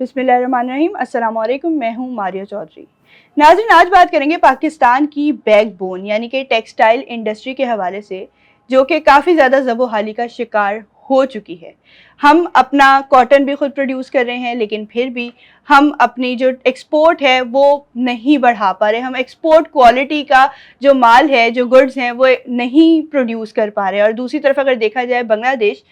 बिस्मिल्लाहिर्रहमानिर्रहीम। अस्सलाम वालेकुम। मैं हूँ मारिया चौधरी। नाज़रीन, आज बात करेंगे पाकिस्तान की बैकबोन यानी कि टेक्सटाइल इंडस्ट्री के हवाले से, जो कि काफ़ी ज़्यादा ज़बोहाली का शिकार हो चुकी है। हम अपना कॉटन भी खुद प्रोड्यूस कर रहे हैं, लेकिन फिर भी हम अपनी जो एक्सपोर्ट है वो नहीं बढ़ा पा रहे। हम एक्सपोर्ट क्वालिटी का जो माल है, जो गुड्स हैं, वो नहीं प्रोड्यूस कर पा रहे। और दूसरी तरफ अगर देखा जाए बांग्लादेश,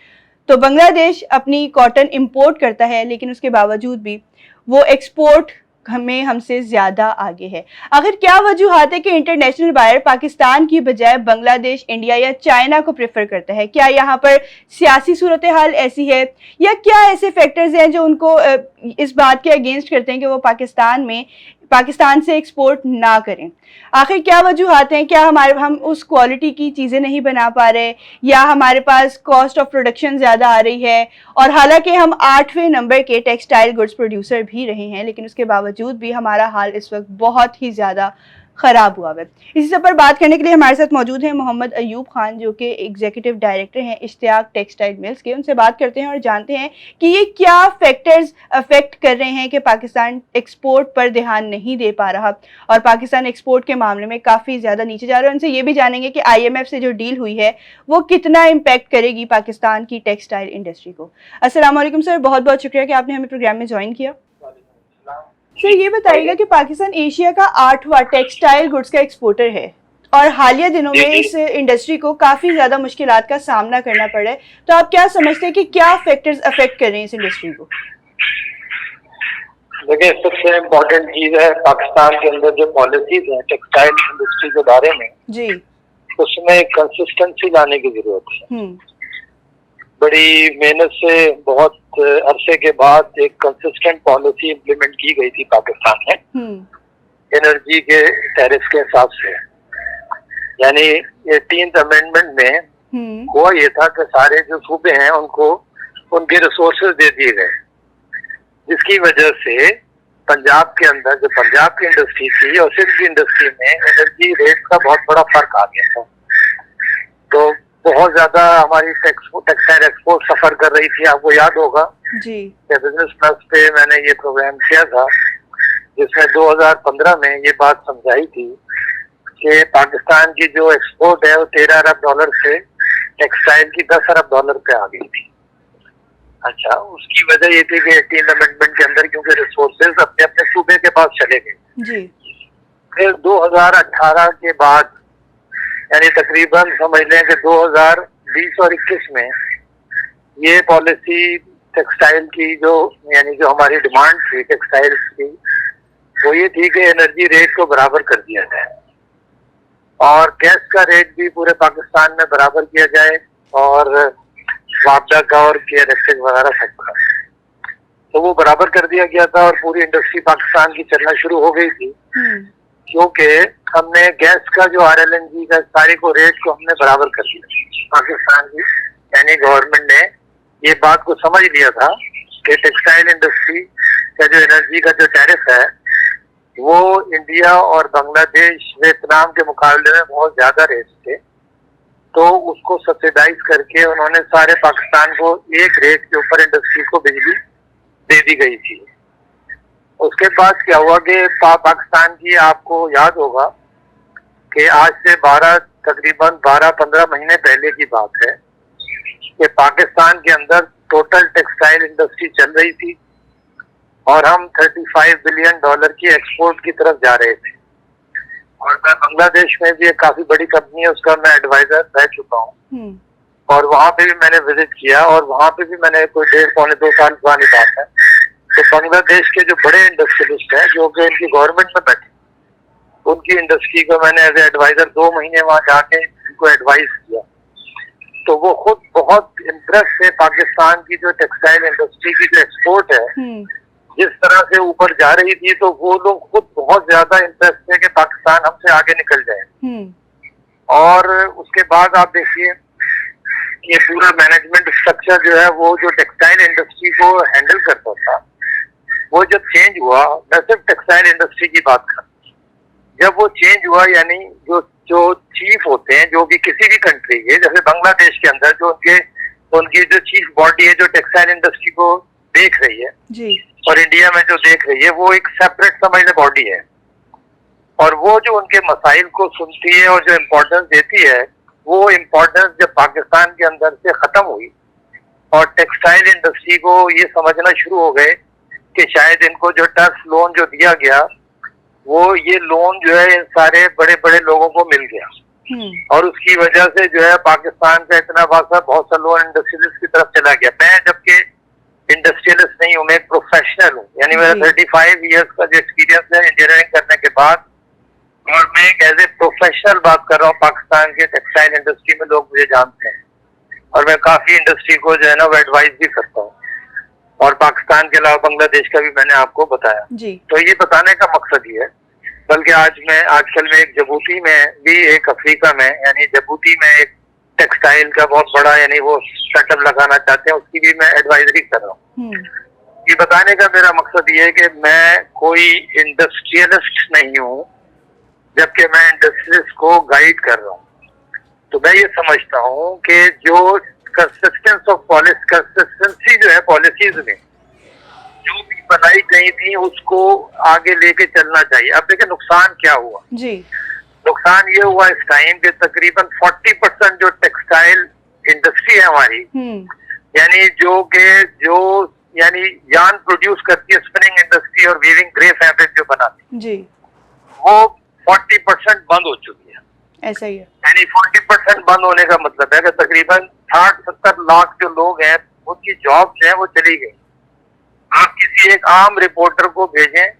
तो बांग्लादेश अपनी कॉटन इंपोर्ट करता है, लेकिन उसके बावजूद भी वो एक्सपोर्ट में हमसे ज़्यादा आगे है। आखिर क्या वजूहात है कि इंटरनेशनल बायर पाकिस्तान की बजाय बांग्लादेश, इंडिया या चाइना को प्रेफर करता है? क्या यहाँ पर सियासी सूरत हाल ऐसी है, या क्या ऐसे फैक्टर्स हैं जो उनको इस बात के अगेंस्ट करते हैं कि वो पाकिस्तान से एक्सपोर्ट ना करें? आखिर क्या वजूहात हैं? क्या हम उस क्वालिटी की चीज़ें नहीं बना पा रहे, या हमारे पास कॉस्ट ऑफ प्रोडक्शन ज़्यादा आ रही है? और हालांकि हम 8वें नंबर के टेक्सटाइल गुड्स प्रोड्यूसर भी रहे हैं, लेकिन उसके बावजूद भी हमारा हाल इस वक्त बहुत ही ज़्यादा ख़राब हुआ है। इसी सब पर बात करने के लिए हमारे साथ मौजूद हैं मोहम्मद अयूब खान, जो कि एग्जीक्यूटिव डायरेक्टर हैं इश्तियाक टेक्सटाइल मिल्स के। उनसे बात करते हैं और जानते हैं कि ये क्या फैक्टर्स अफेक्ट कर रहे हैं कि पाकिस्तान एक्सपोर्ट पर ध्यान नहीं दे पा रहा और पाकिस्तान एक्सपोर्ट के मामले में काफ़ी ज़्यादा नीचे जा रहा है। उनसे ये भी जानेंगे कि IMF से जो डील हुई है वो कितना इम्पैक्ट करेगी पाकिस्तान की टेक्सटाइल इंडस्ट्री को। अस्सलाम वालेकुम सर, बहुत बहुत शुक्रिया कि आपने हमें प्रोग्राम में ज्वाइन किया। सर, ये बताइएगा कि पाकिस्तान एशिया का 8वां टेक्सटाइल गुड्स का एक्सपोर्टर है और हालिया दिनों में इस इंडस्ट्री को काफ़ी ज़्यादा मुश्किलात का सामना करना पड़ा है। तो आप क्या समझते हैं कि क्या फैक्टर्स अफेक्ट कर रहे हैं इस इंडस्ट्री को? देखिए, सबसे इम्पोर्टेंट चीज है पाकिस्तान के अंदर जो पॉलिसीज हैं टेक्सटाइल इंडस्ट्री के बारे में जी, उसमें कंसिस्टेंसी लाने की जरूरत है। बड़ी मेहनत से बहुत अरसे के बाद एक कंसिस्टेंट पॉलिसी इम्प्लीमेंट की गई थी पाकिस्तान में एनर्जी के टैरिफ के हिसाब से। यानी 18th अमेंडमेंट में हुआ ये था कि सारे जो सूबे हैं उनको उनके रिसोर्सेज दे दिए गए, जिसकी वजह से पंजाब के अंदर जो पंजाब की इंडस्ट्री थी और सिंध की इंडस्ट्री में एनर्जी रेट का बहुत बड़ा फर्क आ गया था। तो बहुत ज्यादा हमारी टेक्सटाइल एक्सपोर्ट सफर कर रही थी। आपको याद होगा जी, बिजनेस प्लस पे मैंने ये प्रोग्राम किया था, जिसमें 2015 में ये बात समझाई थी कि पाकिस्तान की जो एक्सपोर्ट है वो $13 अरब से टेक्सटाइल की $10 अरब पे आ गई थी। अच्छा, उसकी वजह ये थी कि 18th अमेंडमेंट के अंदर क्योंकि रिसोर्सेज अपने अपने सूबे के पास चले गए जी। फिर 2018 के बाद यानी तकरीबन समझ लें कि 2020 और 21 में ये पॉलिसी टेक्सटाइल की जो हमारी डिमांड थी टेक्सटाइल की, वो ये थी कि एनर्जी रेट को बराबर कर दिया जाए और गैस का रेट भी पूरे पाकिस्तान में बराबर किया जाए और वापडा का और केयर एक्सेस वगैरह सबका, तो वो बराबर कर दिया गया था और पूरी इंडस्ट्री पाकिस्तान की चलना शुरू हो गई थी। क्योंकि हमने गैस का जो RLNG का सारे को रेट को हमने बराबर कर दिया। पाकिस्तान की यानी गवर्नमेंट ने ये बात को समझ लिया था कि टेक्सटाइल इंडस्ट्री का जो एनर्जी का जो टैरिफ है वो इंडिया और बांग्लादेश, वियतनाम के मुकाबले में बहुत ज्यादा रेट थे, तो उसको सब्सिडाइज करके उन्होंने सारे पाकिस्तान को एक रेट के ऊपर इंडस्ट्री को बिजली दे दी गई थी। उसके बाद क्या हुआ कि पाकिस्तान की, आपको याद होगा कि आज से तकरीबन 12-15 महीने पहले की बात है कि पाकिस्तान के अंदर टोटल टेक्सटाइल इंडस्ट्री चल रही थी और हम $35 बिलियन की एक्सपोर्ट की तरफ जा रहे थे। और मैं बांग्लादेश में भी एक काफी बड़ी कंपनी है, उसका मैं एडवाइजर रह चुका हूँ और वहां पे भी मैंने विजिट किया और वहां पे भी मैंने कोई 1.5-2 साल पुरानी बात है, तो बांग्लादेश के जो बड़े इंडस्ट्रियलिस्ट हैं जो कि इनकी गवर्नमेंट में बैठे, उनकी इंडस्ट्री को मैंने एज एडवाइजर 2 महीने वहां जाके उनको एडवाइस किया, तो वो खुद बहुत इम्प्रेस थे पाकिस्तान की जो टेक्सटाइल इंडस्ट्री की जो एक्सपोर्ट है जिस तरह से ऊपर जा रही थी, तो वो लोग खुद बहुत ज्यादा इंप्रेस थे कि पाकिस्तान हमसे आगे निकल जाए। और उसके बाद आप देखिए ये पूरा मैनेजमेंट स्ट्रक्चर जो है वो जो टेक्सटाइल इंडस्ट्री को हैंडल करता था, वो जब चेंज हुआ, मैं सिर्फ टेक्सटाइल इंडस्ट्री की बात कर, जब वो चेंज हुआ यानी जो चीफ होते हैं जो भी किसी भी कंट्री के, जैसे बांग्लादेश के अंदर जो उनकी जो चीफ बॉडी है जो टेक्सटाइल इंडस्ट्री को देख रही है जी। और इंडिया में जो देख रही है वो एक सेपरेट समझ ले बॉडी है, और वो जो उनके मसाइल को सुनती है और जो इम्पोर्टेंस देती है, वो इम्पोर्टेंस जब पाकिस्तान के अंदर से खत्म हुई और टेक्सटाइल इंडस्ट्री को ये समझना शुरू हो गए कि शायद इनको जो टर्फ लोन जो दिया गया, वो ये लोन जो है इन सारे बड़े बड़े लोगों को मिल गया, और उसकी वजह से जो है पाकिस्तान का इतना बहुत सा लोन इंडस्ट्रियलिस्ट की तरफ चला गया। मैं जबकि इंडस्ट्रियलिस्ट नहीं हूँ, मैं एक प्रोफेशनल हूँ, यानी मेरा 35 ईयर्स का जो एक्सपीरियंस है इंजीनियरिंग करने के बाद, और मैं एक एज ए प्रोफेशनल बात कर रहा हूँ। पाकिस्तान के टेक्सटाइल इंडस्ट्री में लोग मुझे जानते हैं और मैं काफी इंडस्ट्री को जो है ना वो एडवाइस भी करता हूँ, और पाकिस्तान के अलावा बांग्लादेश का भी मैंने आपको बताया जी। तो ये बताने का मकसद ये है, बल्कि आजकल में एक जबूती में भी, एक अफ्रीका में यानी जबूती में एक टेक्सटाइल का बहुत बड़ा यानी वो सेटअप लगाना चाहते हैं, उसकी भी मैं एडवाइजरी कर रहा हूँ। ये बताने का मेरा मकसद ये है कि मैं कोई इंडस्ट्रियलिस्ट नहीं हूँ, जबकि मैं इंडस्ट्रियलिस्ट को गाइड कर रहा हूँ। तो मैं ये समझता हूँ कि जो कंसिस्टेंसी जो है पॉलिसीज में जो भी बनाई गई थी उसको आगे लेके चलना चाहिए। अब देखिए नुकसान क्या हुआ जी। नुकसान ये हुआ इस टाइम के तकरीबन 40% जो टेक्सटाइल इंडस्ट्री है हमारी, यानी जो यानी यार्न प्रोड्यूस करती है, स्पिनिंग इंडस्ट्री और वीविंग ग्रे फैब्रिक जो बनाती जी, वो 40% बंद हो चुकी है। ऐसा ही है। यानी 40% बंद होने का मतलब है कि तकरीबन 60-70 लाख जो लोग हैं उनकी जॉब्स हैं वो चली गई। आप किसी एक आम रिपोर्टर को भेजें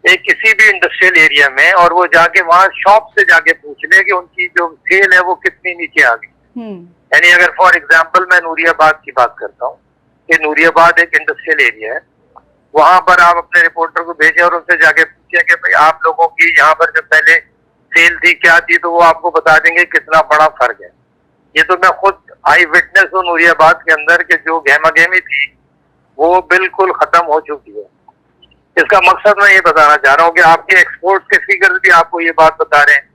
एक किसी भी इंडस्ट्रियल एरिया में, और वो जाके वहाँ शॉप से जाके पूछ ले कि उनकी जो सेल है वो कितनी नीचे आ गई। यानी अगर फॉर एग्जांपल मैं नूरियाबाद की बात करता हूँ कि नूरियाबाद एक इंडस्ट्रियल एरिया है, वहां पर आप अपने रिपोर्टर को भेजें और उनसे जाके पूछें कि भाई आप लोगों की यहाँ पर जो पहले सेल थी क्या थी, तो वो आपको बता देंगे कितना बड़ा फर्क है। ये तो मैं खुद आई विटनेस हूँ नूरियाबाद के अंदर के जो गहमा गहमी थी वो बिल्कुल खत्म हो चुकी है। इसका मकसद मैं ये बताना चाह रहा हूँ कि आपके एक्सपोर्ट के फिगर्स भी आपको ये बात बता रहे हैं।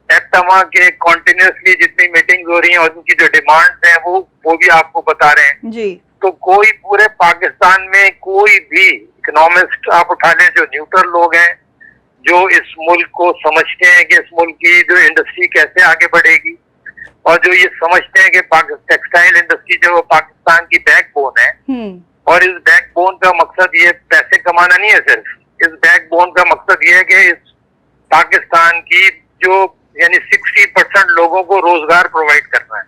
एक्टमा के कॉन्टिन्यूसली जितनी मीटिंग्स हो रही हैं और उनकी जो डिमांड्स हैं वो भी आपको बता रहे हैं जी। तो कोई पूरे पाकिस्तान में कोई भी इकोनॉमिस्ट आप उठा लें जो न्यूट्रल लोग हैं, जो इस मुल्क को समझते हैं कि इस मुल्क की जो इंडस्ट्री कैसे आगे बढ़ेगी, और जो ये समझते हैं कि टेक्सटाइल इंडस्ट्री जो पाकिस्तान की बैकबोन है, और इस बैकबोन का मकसद ये पैसे कमाना नहीं है, सिर्फ इस बैकबोन का मकसद ये है कि इस पाकिस्तान की जो यानी 60% लोगों को रोजगार प्रोवाइड करना है।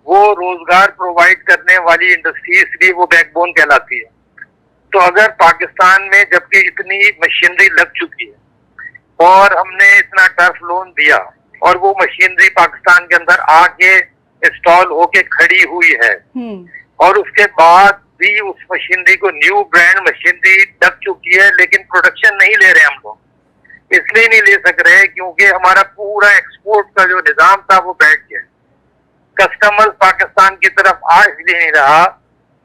वो रोजगार प्रोवाइड करने वाली इंडस्ट्री इसलिए वो बैकबोन कहलाती है। तो अगर पाकिस्तान में जबकि इतनी मशीनरी लग चुकी है और हमने इतना टर्फ लोन दिया और वो मशीनरी पाकिस्तान के अंदर आके इंस्टॉल होके खड़ी हुई है, और उसके बाद भी उस मशीनरी को न्यू ब्रांड मशीनरी लग चुकी है, लेकिन प्रोडक्शन नहीं ले रहे हम लोग। इसलिए नहीं ले सक रहे क्योंकि हमारा पूरा एक्सपोर्ट का जो निजाम था वो बैठ गया। कस्टमर पाकिस्तान की तरफ आ इसलिए नहीं रहा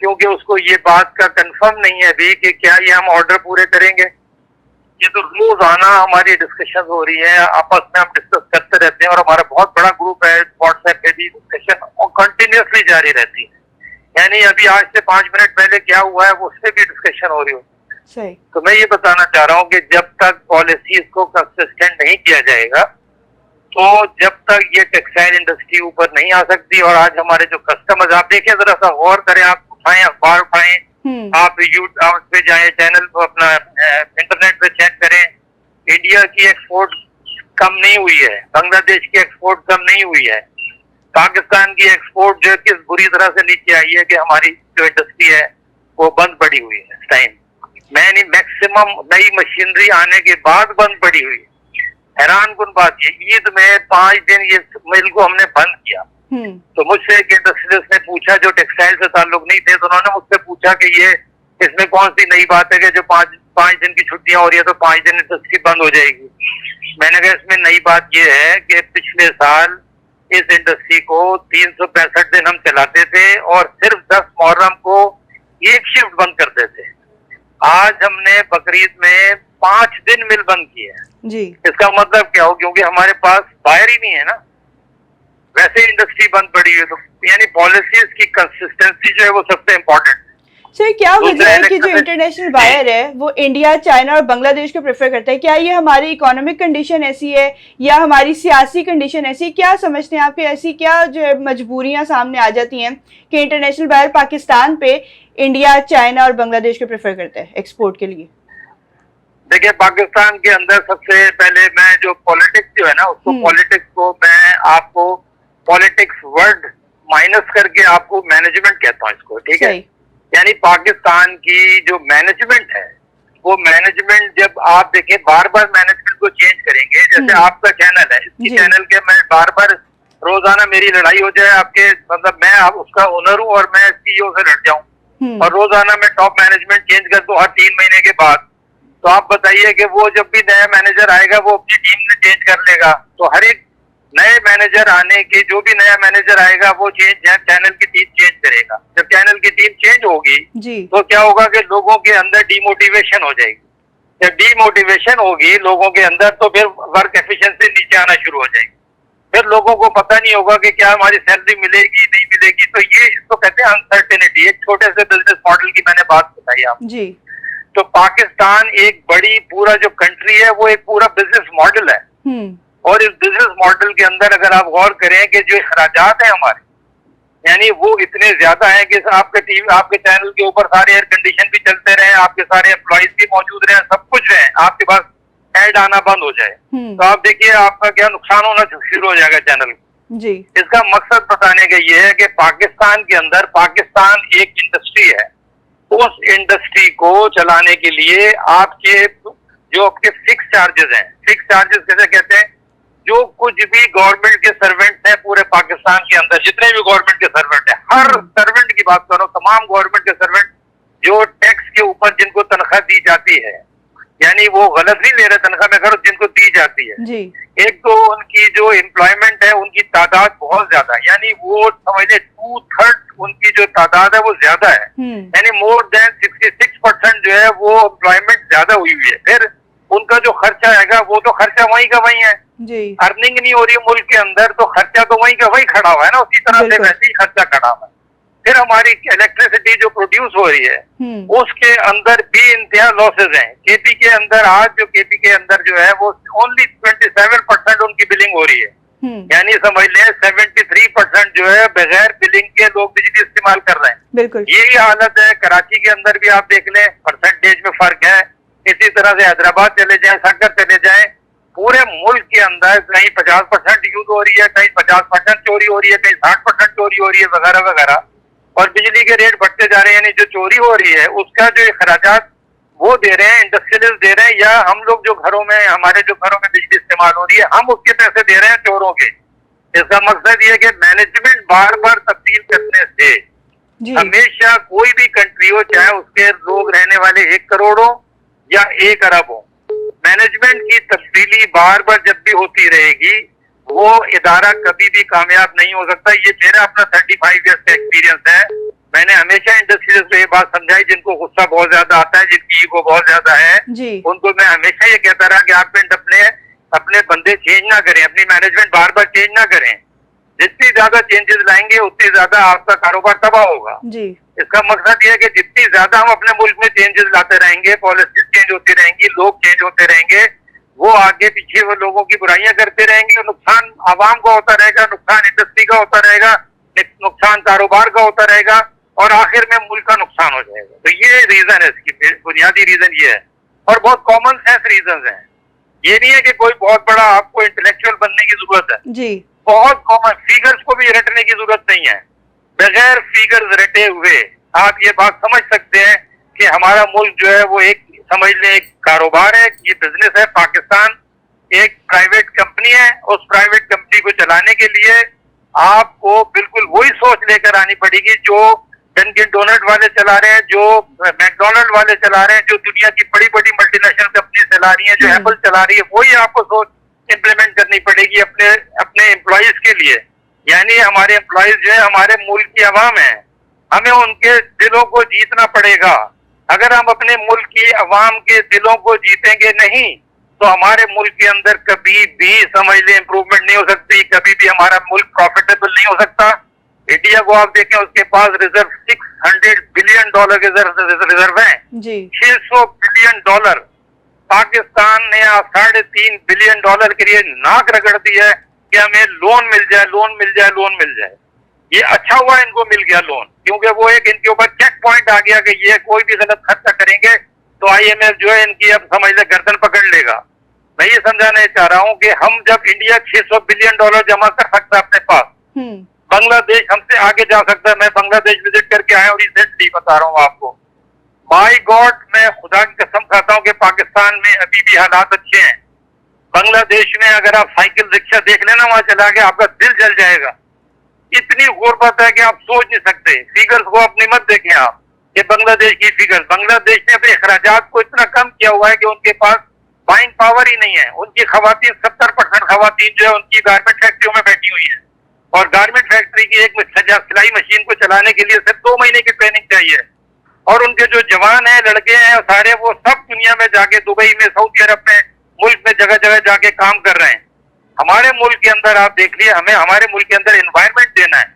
क्योंकि उसको ये बात का कंफर्म नहीं है अभी कि क्या ये हम ऑर्डर पूरे करेंगे। ये तो रोजाना हमारी डिस्कशन हो रही है, आपस में हम डिस्कस करते रहते हैं, और हमारा बहुत बड़ा ग्रुप है व्हाट्सएप पे भी डिस्कशन और कंटिन्यूसली जारी रहती है। यानी अभी आज से 5 मिनट पहले क्या हुआ है वो उससे भी डिस्कशन हो रही हो। सही। तो मैं ये बताना चाह रहा हूँ कि जब तक पॉलिसीज को कंसिस्टेंट नहीं किया जाएगा तो जब तक ये टेक्सटाइल इंडस्ट्री ऊपर नहीं आ सकती। और आज हमारे जो कस्टमर्स, आप देखें जरा सा गौर करें, आप उठाएं अखबार उठाएं, आप यूट्यूब पे जाएं, चैनल अपना इंटरनेट पे चेक करें, इंडिया की एक्सपोर्ट कम नहीं हुई है, बांग्लादेश की एक्सपोर्ट कम नहीं हुई है, पाकिस्तान की एक्सपोर्ट जो है किस बुरी तरह से नीचे आई है कि हमारी जो इंडस्ट्री है वो बंद पड़ी हुई है इस टाइम। मैक्सिमम नई मशीनरी आने के बाद बंद पड़ी हुई है। हैरान कुन बात ये, ईद में 5 दिन ये मिल को हमने बंद किया। तो मुझसे एक इंडस्ट्रियलिस्ट ने पूछा जो टेक्सटाइल से ताल्लुक नहीं थे, तो उन्होंने मुझसे पूछा कि ये इसमें कौन सी नई बात है कि जो 5 दिन की छुट्टियां हो रही है तो 5 दिन इंडस्ट्री बंद हो जाएगी। मैंने कहा इसमें नई बात ये है कि पिछले साल इस इंडस्ट्री को 365 दिन हम चलाते थे और सिर्फ 10 मुहर्रम को एक शिफ्ट बंद करते थे। आज हमने बकरीद में 5 दिन मिल बंद की है जी। इसका मतलब क्या हो, क्योंकि हमारे पास बायर ही नहीं है ना, वैसे इंडस्ट्री बंद पड़ी है। तो यानी पॉलिसीज की कंसिस्टेंसी जो है वो सबसे इम्पोर्टेंट। सर क्या वजह दूसरा है कि जो इंटरनेशनल बायर है वो इंडिया, चाइना और बांग्लादेश को प्रेफर करता है? क्या ये हमारी इकोनॉमिक कंडीशन ऐसी है या हमारी सियासी कंडीशन ऐसी? क्या समझते हैं आप कि ऐसी क्या जो है मजबूरियां सामने आ जाती हैं कि इंटरनेशनल बायर पाकिस्तान पे इंडिया, चाइना और बांग्लादेश को प्रेफर करता है एक्सपोर्ट के लिए? देखिए, पाकिस्तान के अंदर सबसे पहले मैं जो पॉलिटिक्स जो है ना उसको पॉलिटिक्स को मैं आपको पॉलिटिक्स वर्ड माइनस करके आपको मैनेजमेंट कहता हूँ इसको, ठीक है? यानी पाकिस्तान की जो मैनेजमेंट है वो मैनेजमेंट जब आप देखें बार बार मैनेजमेंट को चेंज करेंगे, जैसे आपका चैनल है, इसी चैनल के मैं बार बार रोजाना मेरी लड़ाई हो जाए आपके, मतलब मैं आप उसका ओनर हूँ और मैं सीईओ से लड़ जाऊं और रोजाना मैं टॉप मैनेजमेंट चेंज कर दूं हर 3 महीने के बाद, तो आप बताइए कि वो जब भी नया मैनेजर आएगा वो अपनी टीम में चेंज कर लेगा। तो हर एक नए मैनेजर आने के, जो भी नया मैनेजर आएगा वो चैनल की टीम चेंज करेगा। जब चैनल की टीम चेंज होगी तो क्या होगा कि लोगों के अंदर डिमोटिवेशन हो जाएगी। जब डिमोटिवेशन होगी लोगों के अंदर तो फिर वर्क एफिशिएंसी नीचे आना शुरू हो जाएगी, फिर लोगों को पता नहीं होगा कि क्या हमारी सैलरी मिलेगी नहीं मिलेगी। तो ये इसको कहते हैं अनसर्टेनिटी। एक छोटे से बिजनेस मॉडल की मैंने बात बताई आप जी। तो पाकिस्तान एक बड़ी पूरा जो कंट्री है वो एक पूरा बिजनेस मॉडल है और इस बिजनेस मॉडल के अंदर अगर आप गौर करें कि जो अखराजात है हमारे, यानी वो इतने ज्यादा हैं कि आपके चैनल के ऊपर सारे एयर कंडीशन भी चलते रहे, आपके सारे एम्प्लॉइज भी मौजूद रहे, सब कुछ रहे, आपके पास ऐड आना बंद हो जाए तो आप देखिए आपका क्या नुकसान होना शुरू हो जाएगा चैनल जी। इसका मकसद बताने का ये है कि पाकिस्तान के अंदर, पाकिस्तान एक इंडस्ट्री है, उस इंडस्ट्री को चलाने के लिए आपके जो आपके फिक्स चार्जेस हैं, फिक्स चार्जेस कैसे कहते हैं, जो कुछ भी गवर्नमेंट के सर्वेंट हैं पूरे पाकिस्तान के अंदर, जितने भी गवर्नमेंट के सर्वेंट हैं, हर सर्वेंट की बात करो, तमाम गवर्नमेंट के सर्वेंट जो टैक्स के ऊपर जिनको तनख्वाह दी जाती है, यानी वो गलत नहीं ले रहे तनख्वाह में, करो जिनको दी जाती है जी। एक तो उनकी जो एम्प्लॉयमेंट है उनकी तादाद बहुत ज्यादा है, यानी वो समझिए 2/3 उनकी जो तादाद है वो ज्यादा है, यानी मोर देन 66% जो है वो एम्प्लॉयमेंट ज्यादा हुई है। फिर उनका जो खर्चा आएगा वो तो खर्चा वहीं का वहीं है जी। अर्निंग नहीं हो रही है मुल्क के अंदर तो खर्चा तो वहीं का वहीं खड़ा हुआ है ना, उसी तरह से वैसे ही खर्चा खड़ा हुआ है। फिर हमारी इलेक्ट्रिसिटी जो प्रोड्यूस हो रही है उसके अंदर भी इंतहा लॉसेज हैं। केपी के अंदर आज जो केपी के अंदर जो है वो ओनली 27% उनकी बिलिंग हो रही है, यानी समझ लें 73% जो है बगैर बिलिंग के लोग बिजली इस्तेमाल कर रहे हैं। बिल्कुल यही हालत है कराची के अंदर भी, आप देख लें परसेंटेज में फर्क है। इसी तरह से हैदराबाद चले जाएं, संकर चले जाएं, पूरे मुल्क के अंदर कहीं 50% यूज हो रही है, कहीं 50% चोरी हो रही है, कहीं 60% चोरी हो रही है वगैरह वगैरह, और बिजली के रेट बढ़ते जा रहे हैं। यानी जो चोरी हो रही है उसका जो खर्चात वो दे रहे हैं इंडस्ट्रियलिस्ट दे रहे हैं, या हम लोग जो घरों में, हमारे जो घरों में बिजली इस्तेमाल हो रही है हम उसके पैसे दे रहे हैं चोरों के। इसका मकसद ये है कि मैनेजमेंट बार बार तब्दील करने से हमेशा कोई भी कंट्री हो, चाहे उसके लोग रहने वाले 1 करोड़ हो या 1 अरब हो, मैनेजमेंट की तब्दीली बार बार जब भी होती रहेगी वो इदारा कभी भी कामयाब नहीं हो सकता। ये मेरा अपना 35 ईयर्स का एक्सपीरियंस है। मैंने हमेशा इंडस्ट्रीज को ये बात समझाई, जिनको गुस्सा बहुत ज्यादा आता है, जिनकी ईगो बहुत ज्यादा है, उनको मैं हमेशा ये कहता रहा कि आप अपने बंदे चेंज ना करें, अपनी मैनेजमेंट बार बार चेंज ना करें। जितनी ज्यादा चेंजेस लाएंगे उतनी ज्यादा आपका कारोबार तबाह होगा जी। इसका मकसद ये है कि जितनी ज्यादा हम अपने मुल्क में चेंजेस लाते रहेंगे, पॉलिसीज चेंज होती रहेंगी, लोग चेंज होते रहेंगे, वो आगे पीछे वो लोगों की बुराइयां करते रहेंगे, नुकसान आवाम का होता रहेगा, नुकसान इंडस्ट्री का होता रहेगा, नुकसान कारोबार का होता रहेगा और आखिर में मुल्क का नुकसान हो जाएगा। तो ये रीजन है, इसकी बुनियादी रीजन ये है और बहुत कॉमन सेंस रीजन है। ये नहीं है कि कोई बहुत बड़ा आपको इंटेलेक्चुअल बनने की जरूरत है जी। बहुत कॉमन, फिगर्स को भी रटने की जरूरत नहीं है। बगैर फिगर्स रटे हुए आप ये बात समझ सकते हैं कि हमारा मुल्क जो है वो एक, समझ लें, एक कारोबार है, ये बिजनेस है। पाकिस्तान एक प्राइवेट कंपनी है, उस प्राइवेट कंपनी को चलाने के लिए आपको बिल्कुल वही सोच लेकर आनी पड़ेगी जो डंकिन डोनट वाले चला रहे हैं, जो मैकडोनल्ड वाले चला रहे हैं, जो दुनिया की बड़ी बड़ी मल्टीनेशनल कंपनी चला रही है, जो एप्पल चला रही है, वही आपको सोच इम्प्लीमेंट करनी पड़ेगी अपने एम्प्लॉइज के लिए। यानी हमारे एम्प्लॉइज जो है हमारे मुल्क की आवाम है, हमें उनके दिलों को जीतना पड़ेगा। अगर हम अपने मुल्क की आवाम के दिलों को जीतेंगे नहीं तो हमारे मुल्क के अंदर कभी भी, समझ ले, इम्प्रूवमेंट नहीं हो सकती, कभी भी हमारा मुल्क प्रॉफिटेबल नहीं हो सकता। इंडिया को आप देखें, उसके पास रिजर्व $600 बिलियन के रिजर्व हैं जी। $600 बिलियन। पाकिस्तान ने $3.5 बिलियन के लिए नाक रगड़ दी है कि हमें लोन मिल जाए, लोन मिल जाए, लोन मिल जाए। ये अच्छा हुआ इनको मिल गया लोन, क्योंकि वो एक इनके ऊपर चेक पॉइंट आ गया कि ये कोई भी गलत खर्चा करेंगे तो IMF जो है इनकी अब समझ ले गर्दन पकड़ लेगा। मैं ये समझाना चाह रहा हूँ कि हम जब इंडिया $600 बिलियन जमा कर सकता है अपने पास, बांग्लादेश हमसे आगे जा सकता है। मैं बांग्लादेश विजिट करके आया और रिसेंटली बता रहा हूँ आपको, माय गॉड, मैं खुदा की कसम खाता हूँ कि पाकिस्तान में अभी भी हालात अच्छे हैं। बांग्लादेश में अगर आप साइकिल रिक्शा देख लेना वहां चला के, आपका दिल जल जाएगा। इतनी गुर्बत है कि आप सोच नहीं सकते। फिगर्स को अपनी मत देखें आप, ये बांग्लादेश की फिगर्स। बांग्लादेश ने अपने अखराजात को इतना कम किया हुआ है कि उनके पास बाइंग पावर ही नहीं है। उनकी खवातीन 70% खवातीन जो है उनकी गारमेंट फैक्ट्रियों में बैठी हुई है, और गारमेंट फैक्ट्री की एक सिलाई मशीन को चलाने के लिए सिर्फ 2 महीने की ट्रेनिंग चाहिए। और उनके जो जवान हैं, लड़के हैं सारे, वो सब दुनिया में जाके, दुबई में, सऊदी अरब में, मुल्क में जगह जगह जाके काम कर रहे हैं। हमारे मुल्क के अंदर आप देख लिए, हमें हमारे मुल्क के अंदर एनवायरनमेंट देना है।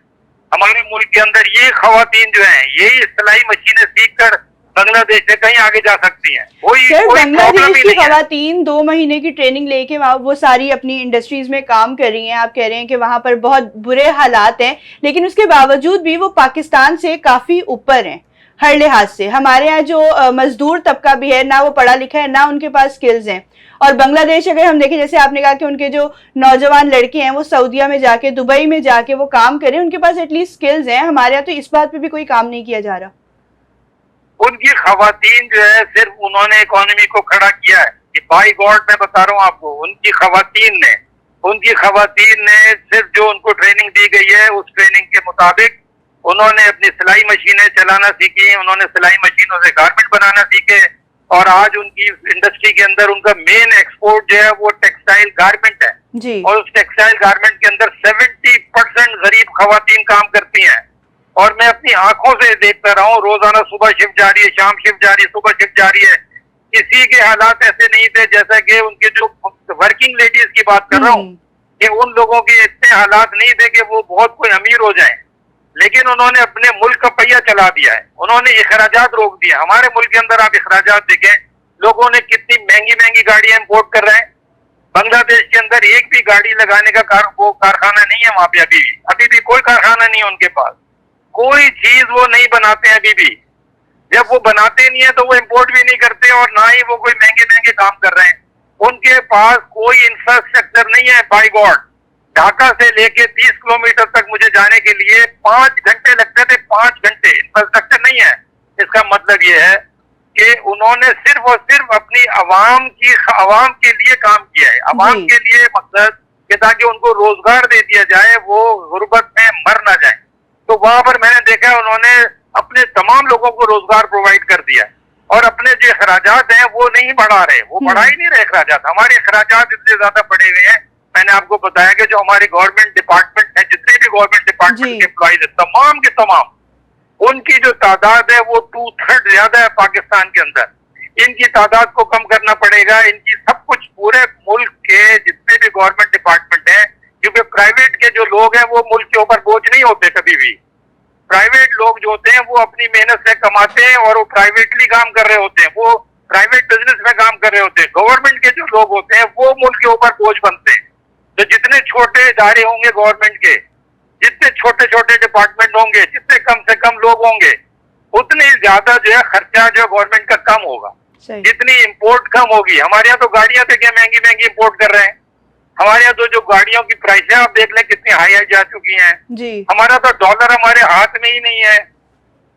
हमारे मुल्क के अंदर ये खवातीन जो हैं, यही सिलाई मशीनें सीख कर बांग्लादेश से कहीं आगे जा सकती हैं। सर, बांग्लादेश की खवातीन 2 महीने की ट्रेनिंग लेके वहाँ वो सारी अपनी इंडस्ट्रीज में काम कर रही हैं। आप कह रहे हैं कि वहां पर बहुत बुरे हालात हैं, लेकिन उसके बावजूद भी वो पाकिस्तान से काफी ऊपर हैं हर लिहाज से। हमारे यहाँ जो मजदूर तबका भी है, ना वो पढ़ा लिखा है, ना उनके पास स्किल्स हैं। और बांग्लादेश अगर हम देखें, जैसे आपने कहा कि उनके जो नौजवान लड़के हैं वो सऊदीया में जाके, दुबई में जाके वो काम करें, उनके पास एटलीस्ट स्किल्स हैं। हमारे यहाँ तो इस बात पे भी कोई काम नहीं किया जा रहा। उनकी खवातीन जो है, सिर्फ उन्होंने इकोनॉमी को खड़ा किया है। कि बाई गॉड मैं बता रहा हूँ आपको, उनकी खवातीन ने सिर्फ जो उनको ट्रेनिंग दी गई है, उस ट्रेनिंग के मुताबिक उन्होंने अपनी सिलाई मशीनें चलाना सीखी, उन्होंने सिलाई मशीनों से गारमेंट बनाना सीखे, और आज उनकी इंडस्ट्री के अंदर उनका मेन एक्सपोर्ट जो है वो टेक्सटाइल गारमेंट है जी। और उस टेक्सटाइल गारमेंट के अंदर 70% गरीब खवातीन काम करती हैं। और मैं अपनी आंखों से देखता रहा हूँ, रोजाना सुबह शिफ्ट जारी है, शाम शिफ्ट जारी है, सुबह शिफ्ट जारी है। किसी के हालात ऐसे नहीं थे जैसा कि उनके जो वर्किंग लेडीज की बात कर रहा हूँ, कि उन लोगों के इतने हालात नहीं थे कि वो बहुत कोई अमीर हो जाएं। लेकिन उन्होंने अपने मुल्क का पहिया चला दिया है, उन्होंने अखराजात रोक दिए। हमारे मुल्क के अंदर आप अखराजात देखें, लोगों ने कितनी महंगी महंगी गाड़ियां इंपोर्ट कर रहे हैं। बांग्लादेश के अंदर एक भी गाड़ी लगाने का कारखाना नहीं है वहां पे। अभी भी कोई कारखाना नहीं है उनके पास, कोई चीज वो नहीं बनाते हैं अभी भी। जब वो बनाते नहीं है तो वो इंपोर्ट भी नहीं करते, और ना ही वो कोई महंगे महंगे काम कर रहे हैं। उनके पास कोई इंफ्रास्ट्रक्चर नहीं है। बाय गॉड, ढाका से लेके 30 किलोमीटर तक मुझे जाने के लिए 5 घंटे लगते थे, 5 घंटे। इंफ्रास्ट्रक्चर नहीं है। इसका मतलब ये है कि उन्होंने सिर्फ और सिर्फ अपनी आवाम के लिए काम किया है, आवाम के लिए, मकसद कि ताकि उनको रोजगार दे दिया जाए, वो गुर्बत में मर ना जाए। तो वहां पर मैंने देखा है उन्होंने अपने तमाम लोगों को रोजगार प्रोवाइड कर दिया, और अपने जो अखराजात हैं वो नहीं बढ़ा रहे, वो बढ़ा ही नहीं रहे अखराजात। हमारे अखराजात इतने ज्यादा बढ़े हुए हैं। मैंने आपको बताया कि जो हमारे गवर्नमेंट डिपार्टमेंट है, जितने भी गवर्नमेंट डिपार्टमेंट के एम्प्लॉइज है, तमाम के तमाम, उनकी जो तादाद है वो 2/3 ज्यादा है पाकिस्तान के अंदर। इनकी तादाद को कम करना पड़ेगा। इनकी सब कुछ, पूरे मुल्क के जितने भी गवर्नमेंट डिपार्टमेंट है, क्योंकि प्राइवेट के जो लोग हैं वो मुल्क के ऊपर बोझ नहीं होते कभी भी। प्राइवेट लोग जो होते हैं वो अपनी मेहनत से कमाते हैं और वो प्राइवेटली काम कर रहे होते हैं, वो प्राइवेट बिजनेस में काम कर रहे होते हैं। गवर्नमेंट के जो लोग होते हैं वो मुल्क के ऊपर बोझ बनते हैं। तो जितने छोटे इदारे होंगे गवर्नमेंट के, जितने छोटे छोटे डिपार्टमेंट होंगे, जितने कम से कम लोग होंगे, उतनी ज्यादा जो है खर्चा जो गवर्नमेंट का कम होगा। जितनी इंपोर्ट कम होगी, हमारे यहाँ तो गाड़ियां देखिए महंगी महंगी इंपोर्ट कर रहे हैं। हमारे यहाँ तो जो गाड़ियों की प्राइसें आप देख लें कितनी हाई जा चुकी हैं जी। हमारा तो डॉलर हमारे हाथ में ही नहीं है।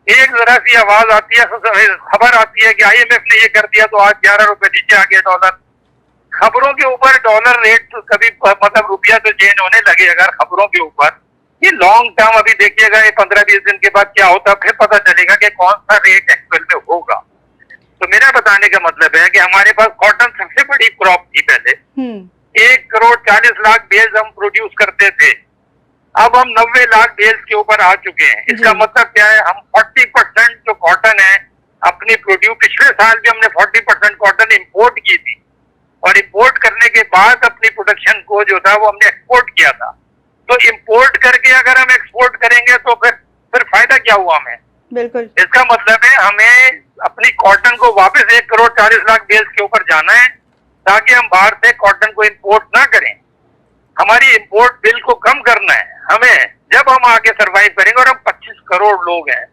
एक जरा सी आवाज आती है, खबर आती है कि IMF ने ये कर दिया तो आज 11 रुपए नीचे आ गया डॉलर। खबरों के ऊपर डॉलर रेट तो कभी, मतलब रुपया तो चेंज होने लगे अगर खबरों के ऊपर। ये लॉन्ग टर्म अभी देखिएगा, ये 15-20 दिन के बाद क्या होता है, फिर पता चलेगा कि कौन सा रेट एक्चुअल में होगा। तो मेरा बताने का मतलब है कि हमारे पास कॉटन सबसे बड़ी क्रॉप थी पहले। 1,40,00,000 बेल्स हम प्रोड्यूस करते थे, अब हम 90 लाख बेल्स के ऊपर आ चुके हैं। इसका मतलब क्या है, हम 40% जो कॉटन है अपनी प्रोड्यूस, पिछले साल भी हमने 40% कॉटन इंपोर्ट की थी, और इंपोर्ट करने के बाद अपनी प्रोडक्शन को जो था वो हमने एक्सपोर्ट किया था। तो इंपोर्ट करके अगर हम एक्सपोर्ट करेंगे तो फिर फायदा क्या हुआ हमें? बिल्कुल। इसका मतलब है हमें अपनी कॉटन को वापस 1,40,00,000 बेस के ऊपर जाना है ताकि हम बाहर से कॉटन को इंपोर्ट ना करें। हमारी इंपोर्ट बिल को कम करना है हमें, जब हम आगे सरवाइव करेंगे। और हम 25 करोड़ लोग हैं,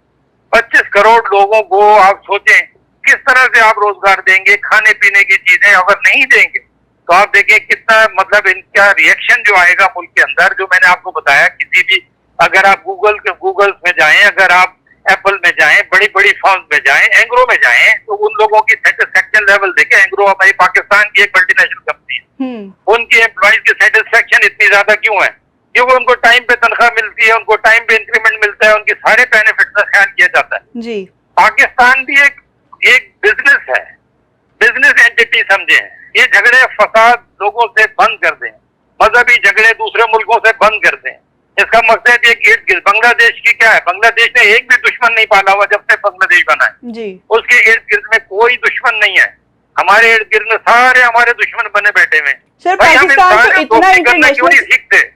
25 करोड़ लोगों को आप सोचें किस तरह से आप रोजगार देंगे, खाने पीने की चीजें अगर नहीं देंगे तो आप देखिए कितना मतलब इनका रिएक्शन जो आएगा मुल्क के अंदर। जो मैंने आपको बताया, किसी भी अगर आप गूगल में जाएं, अगर आप एप्पल में जाएं, बड़ी बड़ी फर्म में जाएं, एंग्रो में जाएं, तो उन लोगों की सेटिस्फेक्शन लेवल देखें। एंग्रो हमारी पाकिस्तान की एक मल्टीनेशनल कंपनी है, उनकी एम्प्लॉइज की सेटिस्फेक्शन इतनी ज्यादा क्यों है? क्योंकि उनको टाइम पे तनख्वाह मिलती है, उनको टाइम पे इंक्रीमेंट मिलता है, उनके सारे बेनिफिट का ख्याल किया जाता है जी। पाकिस्तान भी एक बिजनेस है, बिजनेस एंटिटी समझे। ये झगड़े फसाद लोगों से बंद कर दें, मजहबी झगड़े दूसरे मुल्कों से बंद कर दें। इसका मकसद ये कि इर्द गिर्द बांग्लादेश की क्या है, बांग्लादेश ने एक भी दुश्मन नहीं पाला हुआ जब से बांग्लादेश बना है जी। उसके इर्द गिर्द में कोई दुश्मन नहीं है। हमारे इर्द गिर्द में सारे हमारे दुश्मन बने बैठे हुए। सर पाकिस्तान तो इतना इंटरनेशनल, सीखते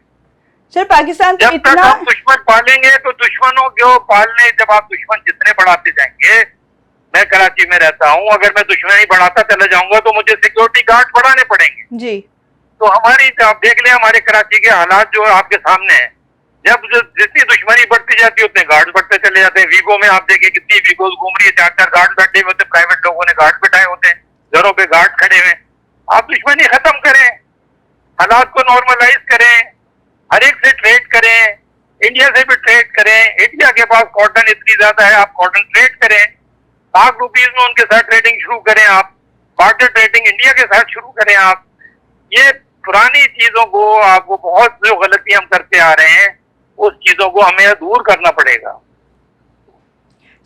सर पाकिस्तान तो जब तक इतना, हम दुश्मन पालेंगे तो दुश्मनों को पालने, जब आप दुश्मन जितने बढ़ाते जाएंगे। मैं कराची में रहता हूँ, अगर मैं दुश्मनी बढ़ाता चला जाऊंगा तो मुझे सिक्योरिटी गार्ड बढ़ाने पड़ेंगे जी। तो हमारी, आप देख लें हमारे कराची के हालात जो आपके सामने है। जब जितनी दुश्मनी बढ़ती जाती है उतने गार्ड बढ़ते चले जाते हैं। वीगो में आप देखिए कितनी वीगोज घूम रही है, 4-4 गार्ड बैठे हुए होते, प्राइवेट लोगों ने गार्ड बैठाए होते हैं, घरों पे गार्ड खड़े हुए। आप दुश्मनी खत्म करें, हालात को नॉर्मलाइज करें, हर एक से ट्रेड करें, इंडिया से भी ट्रेड करें। इंडिया के पास कॉटन इतनी ज्यादा है, आप कॉटन ट्रेड करें, ₹1,00,000 में उनके साथ ट्रेडिंग शुरू करें, आप बार्टर ट्रेडिंग इंडिया के साथ शुरू करें। आप ये पुरानी चीजों को, आपको बहुत जो गलती हम करते आ रहे हैं उस चीजों को हमें दूर करना पड़ेगा।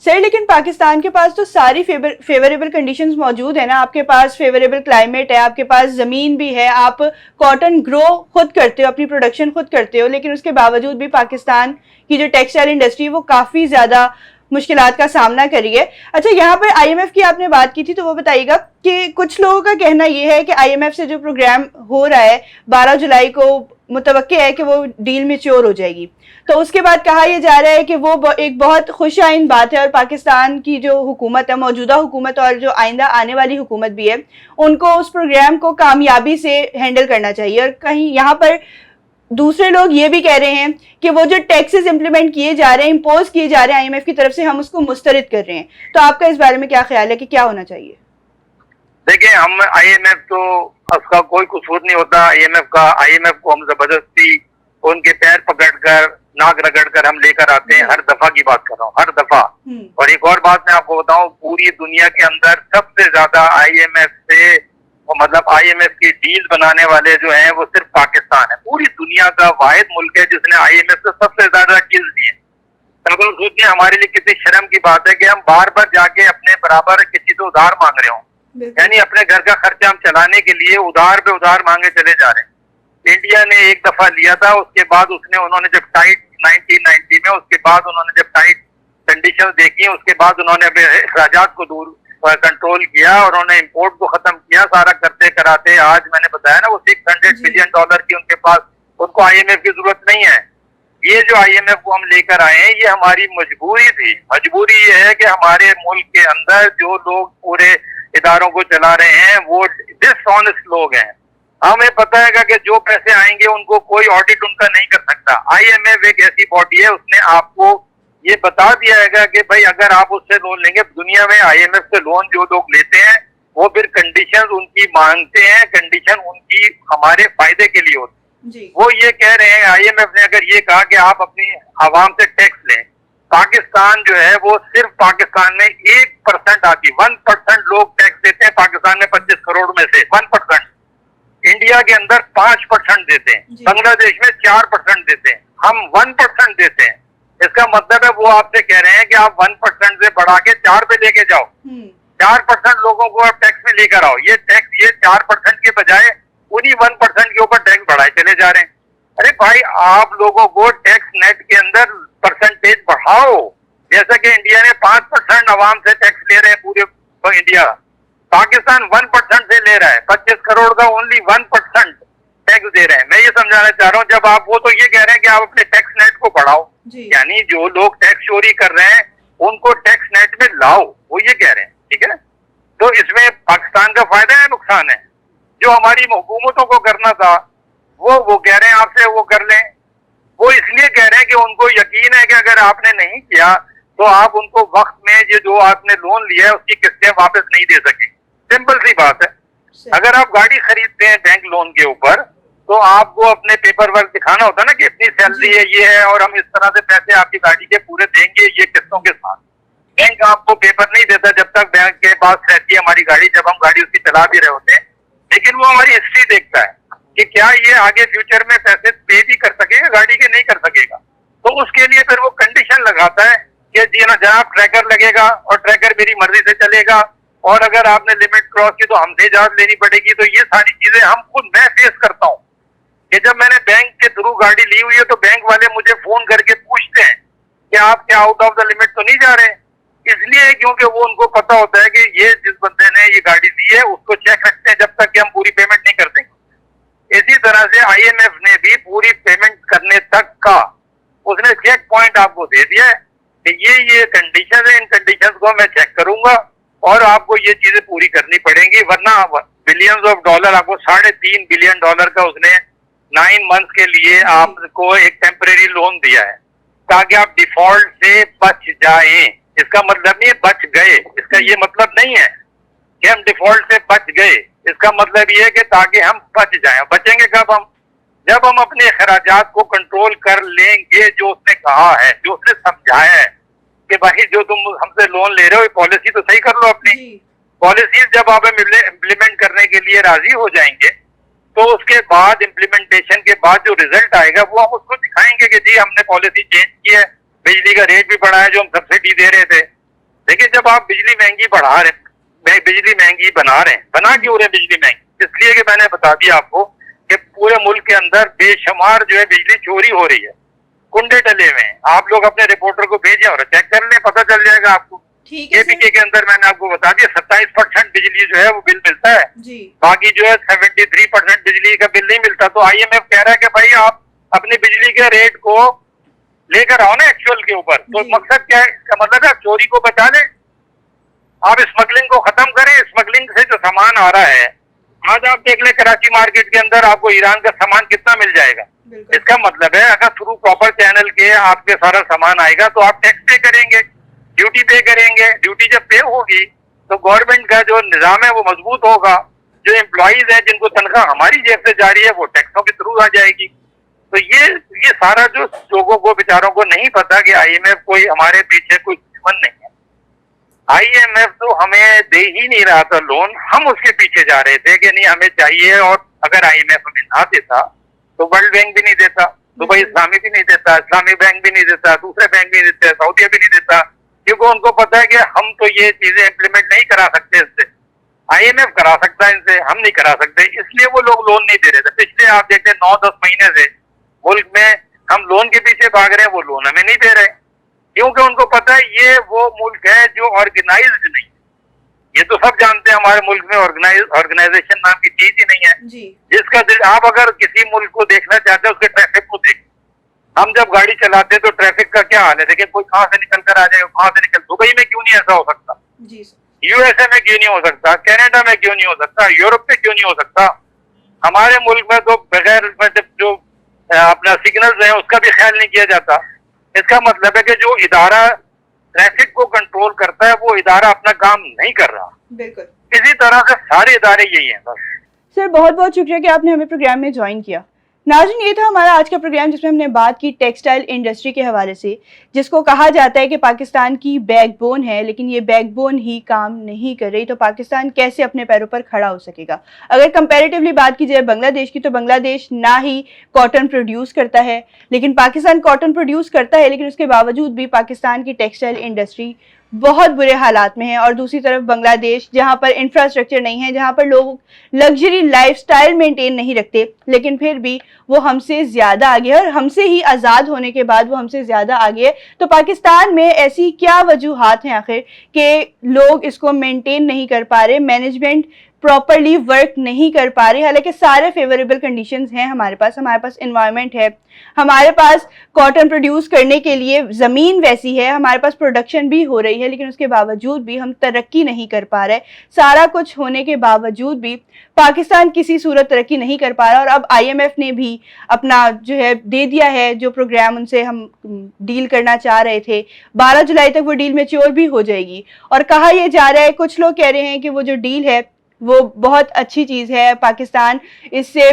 सर लेकिन पाकिस्तान के पास तो सारी फेवरेबल कंडीशंस मौजूद है ना, आपके पास फेवरेबल क्लाइमेट है, आपके पास ज़मीन भी है, आप कॉटन ग्रो खुद करते हो, अपनी प्रोडक्शन खुद करते हो, लेकिन उसके बावजूद भी पाकिस्तान की जो टेक्सटाइल इंडस्ट्री है वो काफ़ी ज़्यादा मुश्किलात का सामना कर रही है। अच्छा, यहाँ पर आईएमएफ की आपने बात की थी, तो वो बताइएगा कि कुछ लोगों का कहना ये है कि आईएमएफ से जो प्रोग्राम हो रहा है 12 जुलाई को मुतवक्के है कि वो डील मैच्योर हो जाएगी, तो उसके बाद कहा यह जा रहा है कि वो एक बहुत खुशआइन बात है और पाकिस्तान की जो हुकूमत है, मौजूदा हुकूमत और जो आइंदा आने वाली हुकूमत भी है, उनको उस प्रोग्राम को कामयाबी से हैंडल करना चाहिए। और कहीं यहाँ पर दूसरे लोग ये भी कह रहे हैं कि वो जो टैक्सेस इंप्लीमेंट किए जा रहे हैं, इम्पोज किए जा रहे हैं आईएमएफ की तरफ से, हम उसको मुस्तरद कर रहे हैं। तो आपका इस बारे में क्या ख्याल है कि क्या होना चाहिए? देखिए, हम आईएमएफ तो उसका कोई कसूर नहीं होता आईएमएफ का। आईएमएफ को हम जबरदस्ती उनके पैर पकड़कर, नाक रगड़कर हम लेकर आते हैं। हर दफा की बात कर रहा हूँ, हर दफा। और एक और बात मैं आपको बताऊं, पूरी दुनिया के अंदर सबसे ज्यादा आईएमएफ से, मतलब आईएमएफ की डील बनाने वाले जो हैं वो सिर्फ पाकिस्तान है। पूरी दुनिया का वाहिद मुल्क है जिसने आईएमएफ से सबसे ज्यादा डील दी है। तब हम सोचिए हमारे लिए कितनी शर्म की बात है कि हम बार बार जाके अपने बराबर किसी से उधार मांग रहे हो, यानी अपने घर का खर्चा हम चलाने के लिए उधार पे उधार मांगे चले जा रहे हैं। इंडिया ने एक दफा लिया था, उसके बाद उन्होंने जब टाइट 1990 में, उसके बाद उन्होंने जब टाइट कंडीशन देखी, उसके बाद उन्होंने अपने अखराजात को दूर कंट्रोल किया और उन्होंने इंपोर्ट को खत्म किया। सारा करते कराते आज मैंने बताया ना वो $600 बिलियन की उनके पास, उनको आईएमएफ की जरूरत नहीं है। ये जो आईएमएफ को हम लेकर आए हैं ये हमारी मजबूरी थी। मजबूरी ये है कि हमारे मुल्क के अंदर जो लोग पूरे इदारों को चला रहे हैं वो डिसऑनेस्ट लोग हैं। हमें पता है कि जो पैसे आएंगे उनको कोई ऑडिट उनका नहीं कर सकता। आईएमएफ एक ऐसी बॉडी है, उसने आपको ये बता दिया है कि भाई अगर आप उससे लोन लेंगे, दुनिया में आईएमएफ से लोन जो लोग लेते हैं वो फिर कंडीशंस उनकी मांगते हैं, कंडीशन उनकी हमारे फायदे के लिए होती है। वो ये कह रहे हैं, आईएमएफ ने अगर ये कहा कि आप अपनी आवाम से टैक्स लें, पाकिस्तान जो है वो सिर्फ पाकिस्तान में 1% आती, 1% लोग टैक्स देते हैं पाकिस्तान में 25 करोड़ में से 1%। इंडिया के अंदर 5% देते हैं, बांग्लादेश में 4% देते हैं, हम 1% देते हैं। इसका मतलब है वो आपसे कह रहे हैं कि आप 1% से बढ़ा के 4 पे लेके जाओ, 4% लोगों को आप टैक्स में लेकर आओ। ये टैक्स, ये 4% के बजाय उन्हीं 1% के ऊपर टैक्स बढ़ाए चले जा रहे हैं। अरे भाई, आप लोगों को टैक्स नेट के अंदर परसेंटेज बढ़ाओ, जैसा कि इंडिया ने 5% आवाम से टैक्स ले रहे हैं पूरे इंडिया, पाकिस्तान 1% से ले रहा है। 25 करोड़ का ओनली 1%। टैक्स दे रहे हैं। मैं ये समझाना चाह रहा हूँ, जब आप वो तो ये कह रहे हैं कि आप अपने टैक्स नेट को बढ़ाओ, यानी जो लोग टैक्स चोरी कर रहे हैं उनको टैक्स नेट में लाओ, वो ये कह रहे हैं, ठीक है ना। तो इसमें पाकिस्तान का फायदा है नुकसान है? जो हमारी हुकूमतों को करना था वो कह रहे हैं आपसे वो कर लें। वो इसलिए कह रहे हैं कि उनको यकीन है कि अगर आपने नहीं किया तो आप उनको वक्त में ये जो आपने लोन लिया है उसकी किस्तें वापस नहीं दे सकेंगे। सिंपल सी बात है। अगर आप गाड़ी खरीदते हैं बैंक लोन के ऊपर तो आपको अपने पेपर वर्क दिखाना होता है ना कि इतनी सैलरी है, ये है, और हम इस तरह से पैसे आपकी गाड़ी के पूरे देंगे ये किस्तों के साथ। बैंक आपको पेपर नहीं देता जब तक बैंक के पास रहती है हमारी गाड़ी, जब हम गाड़ी उसकी चला भी रहे होते हैं, लेकिन वो हमारी हिस्ट्री देखता है कि क्या ये आगे फ्यूचर में पैसे पे भी कर सकेगा गाड़ी के, नहीं कर सकेगा। तो उसके लिए फिर वो कंडीशन लगाता है कि जी ना जनाब ट्रैकर लगेगा और ट्रैकर मेरी मर्जी से चलेगा, और अगर आपने लिमिट क्रॉस की तो हमसे इजाजत लेनी पड़ेगी। तो ये सारी चीजें मैं फेस करता हूँ कि जब मैंने बैंक के थ्रू गाड़ी ली हुई है तो बैंक वाले मुझे फोन करके पूछते हैं कि आप क्या आउट ऑफ द लिमिट तो नहीं जा रहे, इसलिए क्योंकि वो उनको पता होता है कि ये जिस बंदे ने ये गाड़ी ली है उसको चेक रखते हैं जब तक कि हम पूरी पेमेंट नहीं कर देंगे। इसी तरह से IMF ने भी पूरी पेमेंट करने तक का उसने चेक पॉइंट आपको दे दिया है कि ये कंडीशन है, इन कंडीशन को मैं चेक करूंगा और आपको ये चीजें पूरी करनी पड़ेंगी, वरना बिलियंस ऑफ डॉलर, आपको $3.5 बिलियन का उसने 9 मंथ के लिए आपको एक टेम्परेरी लोन दिया है ताकि आप डिफॉल्ट से बच जाएं। इसका मतलब नहीं है बच गए, इसका ये मतलब नहीं है कि हम डिफॉल्ट से बच गए, इसका मतलब ये है कि ताकि हम बच जाएं। बचेंगे कब हम? जब हम अपने खर्चात को कंट्रोल कर लेंगे, जो उसने कहा है, जो उसने समझाया है कि भाई जो तुम हमसे लोन ले रहे हो पॉलिसी तो सही कर लो अपनी। पॉलिसीज जब आप इम्प्लीमेंट करने के लिए राजी हो जाएंगे तो उसके बाद इम्प्लीमेंटेशन के बाद जो रिजल्ट आएगा वो हम उसको दिखाएंगे कि जी हमने पॉलिसी चेंज की है, बिजली का रेट भी बढ़ा है जो हम सब्सिडी दे रहे थे। लेकिन जब आप बिजली महंगी बढ़ा रहे, बिजली महंगी बना रहे हैं, बना क्यों रहे बिजली महंगी? इसलिए कि मैंने बता दिया आपको कि पूरे मुल्क के अंदर बेशुमार जो है बिजली चोरी हो रही है, कुंडे डले हुए हैं। आप लोग अपने रिपोर्टर को भेजें और चेक कर लें, पता चल जाएगा आपको। KPK के अंदर मैंने आपको बता दिया 27% बिजली जो है वो बिल मिलता है, बाकी जो है 73% बिजली का बिल नहीं मिलता। तो IMF कह रहा है कि भाई आप अपनी बिजली के रेट को लेकर आओ ना एक्चुअल के ऊपर। तो मकसद क्या है? इसका मतलब है आप चोरी को बचा लें, आप स्मगलिंग को खत्म करें। स्मगलिंग से जो सामान आ रहा है, आज आप देख लें कराची मार्केट के अंदर आपको ईरान का सामान कितना मिल जाएगा। इसका मतलब है अगर थ्रू प्रॉपर चैनल के आपके सारा सामान आएगा तो आप टैक्स पे करेंगे, ड्यूटी पे करेंगे। ड्यूटी जब पे होगी तो गवर्नमेंट का जो निजाम है वो मजबूत होगा। जो एम्प्लॉइज है जिनको तनख्वाह हमारी जेब से जा रही है वो टैक्सों के थ्रू आ जाएगी। तो ये सारा जो लोगों को बेचारों को नहीं पता कि IMF कोई हमारे पीछे कोई दुश्मन नहीं है। IMF तो हमें दे ही नहीं रहा था लोन, हम उसके पीछे जा रहे थे कि नहीं हमें चाहिए, और अगर IMF हमें ना देता तो वर्ल्ड बैंक भी नहीं देता, दुबई इस्लामी भी नहीं देता, इस्लामिक बैंक भी नहीं देता, दूसरे बैंक भी नहीं देते, सऊदीया भी नहीं देता, क्योंकि उनको पता है कि हम तो ये चीजें इम्प्लीमेंट नहीं करा सकते इससे। IMF करा सकता है इनसे, हम नहीं करा सकते, इसलिए वो लोग लोन नहीं दे रहे थे। पिछले आप देखते 9-10 महीने से मुल्क में हम लोन के पीछे भाग रहे हैं, वो लोन हमें नहीं दे रहे, क्योंकि उनको पता है ये वो मुल्क है जो ऑर्गेनाइज्ड नहीं है। ये तो सब जानते हैं हमारे मुल्क में ऑर्गेनाइजेशन नाम की चीज ही नहीं है। जिसका आप अगर किसी मुल्क को देखना चाहते हैं उसके ट्रैफिक को देख। हम जब गाड़ी चलाते हैं तो ट्रैफिक का क्या हाल है, देखिए कोई कहाँ से निकल कर आ जाएगा, कहाँ से निकल। दुबई में क्यों नहीं ऐसा हो सकता? USA में क्यों नहीं हो सकता? कनाडा में क्यों नहीं हो सकता? यूरोप में क्यों नहीं हो सकता? हमारे मुल्क में तो बगैर जो अपना सिग्नल्स है उसका भी ख्याल नहीं किया जाता। इसका मतलब है कि जो इदारा ट्रैफिक को कंट्रोल करता है वो इदारा अपना काम नहीं कर रहा। बिल्कुल इसी तरह से सारे इदारे यही हैं। बस सर बहुत बहुत शुक्रिया कि आपने हमें प्रोग्राम में ज्वाइन किया। नाज़रीन, ये था हमारा आज का प्रोग्राम जिसमें हमने बात की टेक्सटाइल इंडस्ट्री के हवाले से, जिसको कहा जाता है कि पाकिस्तान की बैकबोन है, लेकिन ये बैकबोन ही काम नहीं कर रही, तो पाकिस्तान कैसे अपने पैरों पर खड़ा हो सकेगा। अगर कंपैरेटिवली बात की जाए बांग्लादेश की, तो बांग्लादेश ना ही कॉटन प्रोड्यूस करता है, लेकिन पाकिस्तान कॉटन प्रोड्यूस करता है, लेकिन उसके बावजूद भी पाकिस्तान की टेक्सटाइल इंडस्ट्री बहुत बुरे हालात में है। और दूसरी तरफ बांग्लादेश, जहां पर इंफ्रास्ट्रक्चर नहीं है, जहां पर लोग लग्जरी लाइफस्टाइल मेंटेन नहीं रखते, लेकिन फिर भी वो हमसे ज़्यादा आगे है, और हमसे ही आज़ाद होने के बाद वो हमसे ज़्यादा आगे है। तो पाकिस्तान में ऐसी क्या वजूहात हैं आखिर कि लोग इसको मेंटेन नहीं कर पा रहे, मैनेजमेंट प्रॉपरली वर्क नहीं कर पा रही। हालांकि सारे फेवरेबल कंडीशंस हैं हमारे पास एनवायरनमेंट है, हमारे पास कॉटन प्रोड्यूस करने के लिए ज़मीन वैसी है, हमारे पास प्रोडक्शन भी हो रही है, लेकिन उसके बावजूद भी हम तरक्की नहीं कर पा रहे। सारा कुछ होने के बावजूद भी पाकिस्तान किसी सूरत तरक्की नहीं कर पा रहा। और अब IMF ने भी अपना जो है दे दिया है, जो प्रोग्राम उनसे हम डील करना चाह रहे थे, 12 जुलाई तक वो डील मैच्योर भी हो जाएगी। और कहा यह जा रहा है, कुछ लोग कह रहे हैं कि वो जो डील है वो बहुत अच्छी चीज़ है, पाकिस्तान इससे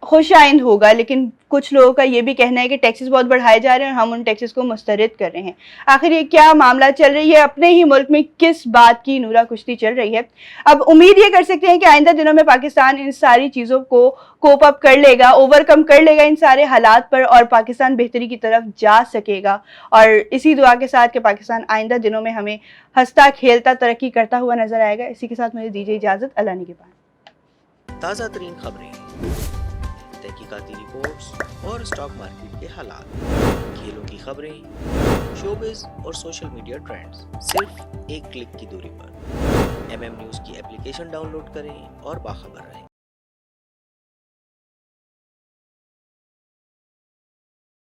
खुशाइंद होगा, लेकिन कुछ लोगों का ये भी कहना है कि टैक्सेस बहुत बढ़ाए जा रहे हैं और हम उन टैक्सेस को मुस्तरद कर रहे हैं। आखिर ये क्या मामला चल रही है, अपने ही मुल्क में किस बात की नूरा कुश्ती चल रही है। अब उम्मीद ये कर सकते हैं कि आइंदा दिनों में पाकिस्तान इन सारी चीज़ों को कोप अप कर लेगा, ओवरकम कर लेगा इन सारे हालात पर, और पाकिस्तान बेहतरी की तरफ जा सकेगा। और इसी दुआ के साथ कि पाकिस्तान आइंदा दिनों में हमें हंसता खेलता तरक्की करता हुआ नजर आएगा। इसी के साथ मुझे दीजिए इजाज़त। अल्लाह निगहबान। ताज़ा तरीन खबरें, तहकीकाती रिपोर्ट्स और स्टॉक मार्केट के हालात, खेलों की खबरें, शोबिज़ और सोशल मीडिया ट्रेंड्स, सिर्फ एक क्लिक की दूरी पर। MM न्यूज़ की एप्लीकेशन डाउनलोड करें और बाखबर रहें।